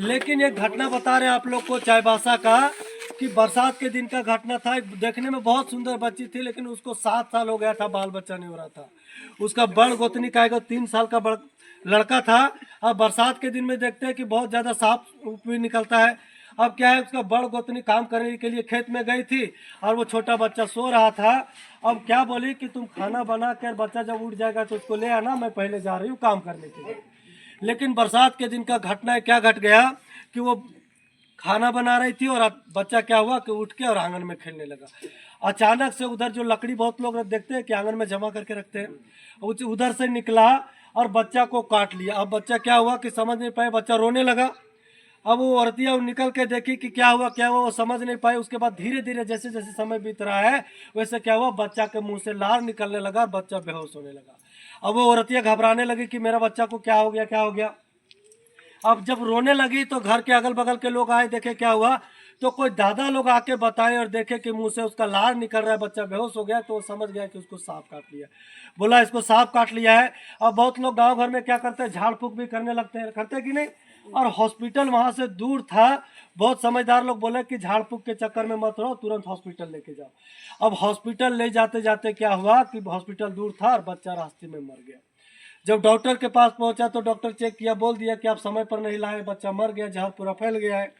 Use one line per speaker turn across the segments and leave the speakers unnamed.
लेकिन एक घटना बता रहे हैं आप लोग को चाईबासा का, कि बरसात के दिन का घटना था। देखने में बहुत सुंदर बच्ची थी, लेकिन उसको 7 साल हो गया था, बाल बच्चा नहीं हो रहा था। उसका बड़ गोतनी का 3 साल का बड़ लड़का था। अब बरसात के दिन में देखते हैं कि बहुत ज़्यादा सांप भी निकलता है। अब क्या है, उसका बड़ गोतनी काम करने के लिए खेत में गई थी और वो छोटा बच्चा सो रहा था। अब क्या बोली कि तुम खाना बना कर, बच्चा जब उठ जाएगा तो उसको ले आना, मैं पहले जा रही हूँ काम करने के लिए। लेकिन बरसात के दिन का घटना है, क्या घट गया कि वो खाना बना रही थी और बच्चा क्या हुआ कि उठ के और आंगन में खेलने लगा। अचानक से उधर जो लकड़ी बहुत लोग देखते हैं कि आंगन में जमा करके रखते हैं, उधर से निकला और बच्चा को काट लिया। अब बच्चा क्या हुआ कि समझ नहीं पाए, बच्चा रोने लगा। अब वो औरतिया निकल के देखी कि क्या हुआ, वो समझ नहीं पाई। उसके बाद धीरे धीरे जैसे जैसे समय बीत रहा है, वैसे क्या हुआ, बच्चा के मुंह से लार निकलने लगा, बच्चा बेहोश होने लगा। अब वो औरतिया घबराने लगी कि मेरा बच्चा को क्या हो गया, क्या हो गया। अब जब रोने लगी तो घर के अगल बगल के लोग आए, देखे क्या हुआ। तो कोई दादा लोग आके बताए और देखे कि मुंह से उसका लार निकल रहा है, बच्चा बेहोश हो गया। तो वो समझ गया कि उसको सांप काट लिया। बोला इसको सांप काट लिया है। अब बहुत लोग गांव घर में क्या करते हैं, झाड़ फूक भी करने लगते हैं, करते कि नहीं। और हॉस्पिटल वहां से दूर था। बहुत समझदार लोग बोले कि झाड़ फूक के चक्कर में मत रहो, तुरंत हॉस्पिटल लेके जाओ। अब हॉस्पिटल ले जाते जाते क्या हुआ कि हॉस्पिटल दूर था और बच्चा रास्ते में मर गया। जब डॉक्टर के पास पहुंचा तो डॉक्टर चेक किया, बोल दिया कि आप समय पर नहीं लाए, बच्चा मर गया, जहर पूरा फैल गया है।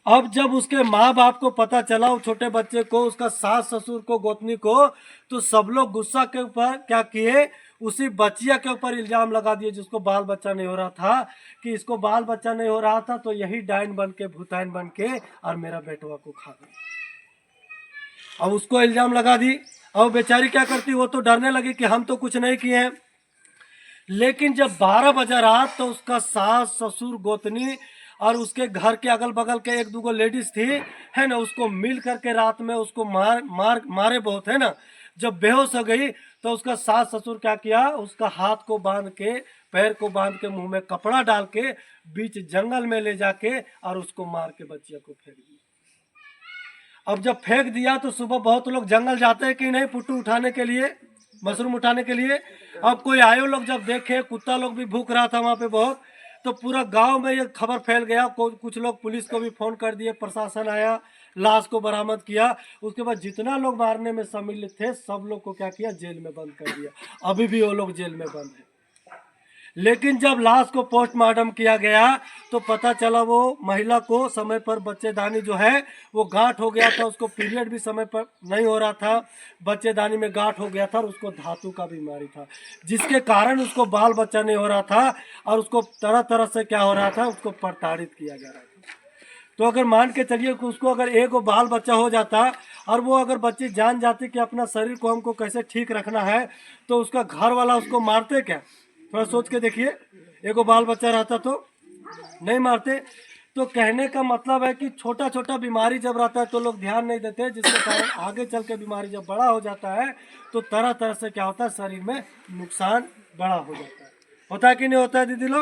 अब जब उसके माँ बाप को पता चला, वो छोटे बच्चे को, उसका सास ससुर को, गोतनी को, तो सब लोग गुस्सा के ऊपर क्या किए, उसी बच्चिया के ऊपर इल्जाम लगा दिए जिसको बाल बच्चा नहीं हो रहा था, कि इसको बाल बच्चा नहीं हो रहा था तो यही डायन बन के, भूताइन बन के और मेरा बेटवा को खा गई। अब उसको इल्जाम लगा दी। अब बेचारी क्या करती, वो तो डरने लगी कि हम तो कुछ नहीं किए हैं। लेकिन जब 12 बजा रात तो उसका सास ससुर गोतनी और उसके घर के अगल बगल के एक दूगो लेडीज थी, है ना, उसको मिल करके रात में उसको मारे बहुत, है ना। जब बेहोश हो गई तो उसका सास ससुर क्या किया, उसका हाथ को बांध के, पैर को बांध के, मुंह में कपड़ा डाल के बीच जंगल में ले जाके और उसको मार के बच्चिया को फेंक दिया। अब जब फेंक दिया तो सुबह बहुत लोग जंगल जाते हैं कि नहीं, पुट्टू उठाने के लिए, मशरूम उठाने के लिए। अब कोई आयो लोग जब देखे, कुत्ता लोग भी भूख रहा था वहाँ पे बहुत, तो पूरा गांव में ये खबर फैल गया। कुछ लोग पुलिस को भी फोन कर दिए, प्रशासन आया, लाश को बरामद किया। उसके बाद जितना लोग मारने में सम्मिलित थे सब लोग को क्या किया, जेल में बंद कर दिया। अभी भी वो लोग जेल में बंद है। लेकिन जब लाश को पोस्टमार्टम किया गया तो पता चला वो महिला को समय पर बच्चेदानी जो है वो गांठ हो गया था, उसको पीरियड भी समय पर नहीं हो रहा था, बच्चेदानी में गांठ हो गया था और उसको धातु का बीमारी था, जिसके कारण उसको बाल बच्चा नहीं हो रहा था और उसको तरह तरह से क्या हो रहा था, उसको प्रताड़ित किया जा रहा था। तो अगर मान के चलिए कि उसको अगर एक बाल बच्चा हो जाता और वो अगर बच्ची जान जाती कि अपना शरीर को हमको कैसे ठीक रखना है, तो उसका घर वाला उसको मारते क्या। थोड़ा सोच के देखिए, एगो बाल बच्चा रहता तो नहीं मारते। तो कहने का मतलब है कि छोटा छोटा बीमारी जब रहता है तो लोग ध्यान नहीं देते, जिसके कारण आगे चल के बीमारी जब बड़ा हो जाता है तो तरह तरह से क्या होता है, शरीर में नुकसान बड़ा हो जाता है। होता है कि नहीं होता है दीदी लोग।